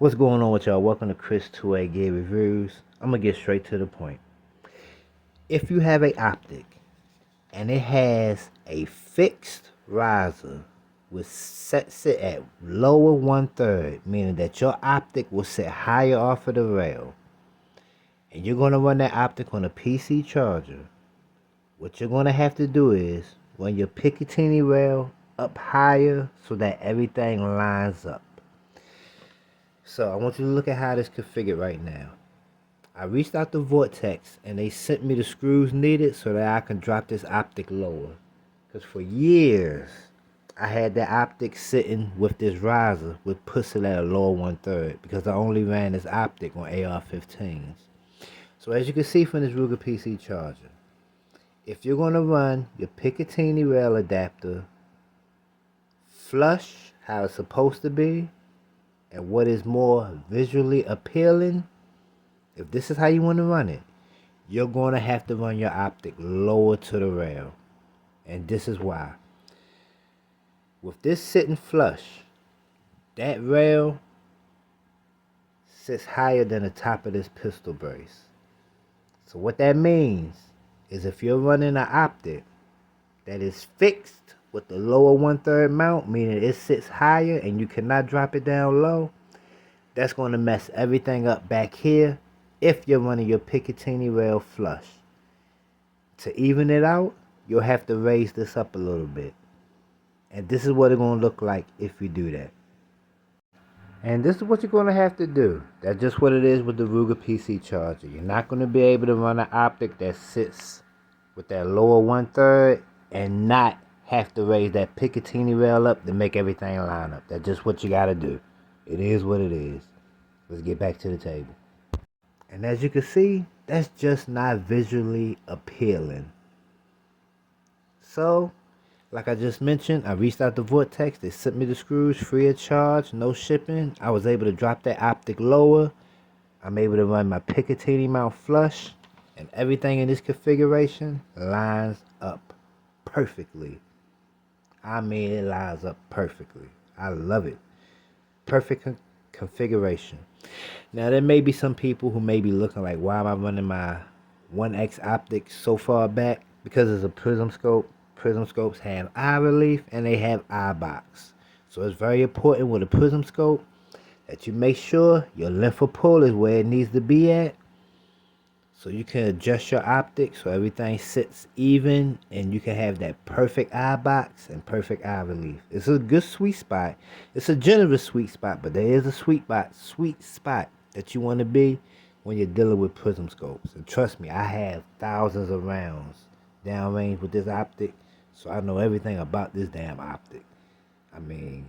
What's going on with y'all? Welcome to Chris 2A Gear Reviews. I'm going to get straight to the point. If you have a optic and it has a fixed riser with sit at lower 1/3, meaning that your optic will sit higher off of the rail, and you're going to run that optic on a PC charger, what you're going to have to do is run your Picatinny rail up higher so that everything lines up. So I want you to look at how this is configured right now. I reached out to Vortex and they sent me the screws needed so that I can drop this optic lower. Because for years, I had that optic sitting with this riser with pushing at a lower 1/3 because I only ran this optic on AR-15s. So as you can see from this Ruger PC charger, if you're going to run your Picatinny rail adapter flush how it's supposed to be, and what is more visually appealing, if this is how you want to run it, you're going to have to run your optic lower to the rail. And this is why. With this sitting flush, that rail sits higher than the top of this pistol brace. So what that means is if you're running an optic that is fixed with the lower 1/3 mount, meaning it sits higher and you cannot drop it down low, that's going to mess everything up back here if you're running your Picatinny rail flush. To even it out, you'll have to raise this up a little bit. And this is what it's going to look like if you do that. And this is what you're going to have to do. That's just what it is with the Ruger PC charger. You're not going to be able to run an optic that sits with that lower 1/3 and not have to raise that Picatinny rail up to make everything line up. That's just what you got to do. It is what it is. Let's get back to the table. And as you can see, that's just not visually appealing. So, like I just mentioned, I reached out to Vortex. They sent me the screws free of charge, no shipping. I was able to drop that optic lower. I'm able to run my Picatinny mount flush. And everything in this configuration lines up perfectly. I mean, it lines up perfectly. I love it. Perfect configuration. Now, there may be some people who may be looking like, why am I running my 1X optic so far back? Because it's a prism scope. Prism scopes have eye relief and they have eye box. So it's very important with a prism scope that you make sure your length of pull is where it needs to be at, so you can adjust your optics so everything sits even and you can have that perfect eye box and perfect eye relief. It's a good sweet spot. It's a generous sweet spot, but there is a sweet spot that you want to be when you're dealing with prism scopes. And trust me, I have thousands of rounds downrange with this optic, so I know everything about this damn optic. I mean,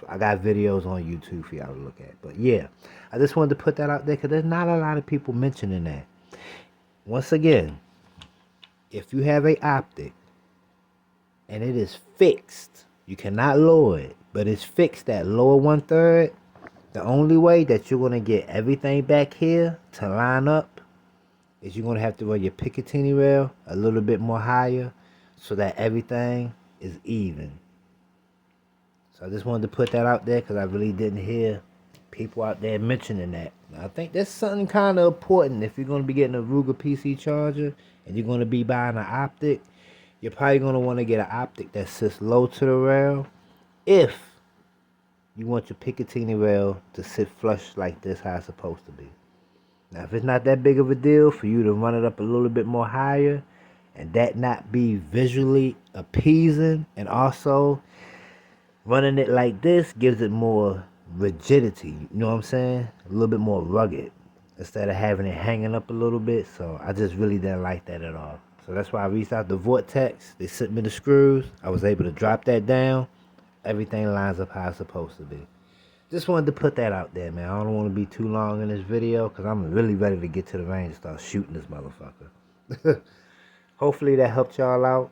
I got videos on YouTube for y'all to look at. But yeah, I just wanted to put that out there because there's not a lot of people mentioning that. Once again, if you have a optic and it is fixed, you cannot lower it, but it's fixed at lower 1/3, the only way that you're going to get everything back here to line up is you're going to have to run your Picatinny rail a little bit more higher so that everything is even. So I just wanted to put that out there because I really didn't hear people out there mentioning that. Now, I think that's something kind of important. If you're going to be getting a Ruger PC charger and you're going to be buying an optic, you're probably going to want to get an optic that sits low to the rail if you want your Picatinny rail to sit flush like this, how it's supposed to be. Now, if it's not that big of a deal for you to run it up a little bit more higher and that not be visually appeasing, and also running it like this gives it more rigidity, you know what I'm saying? A little bit more rugged instead of having it hanging up a little bit. So I just really didn't like that at all. So that's why I reached out to Vortex. They sent me the screws. I was able to drop that down. Everything lines up how it's supposed to be. Just wanted to put that out there, man. I don't want to be too long in this video because I'm really ready to get to the range and start shooting this motherfucker. Hopefully that helped y'all out.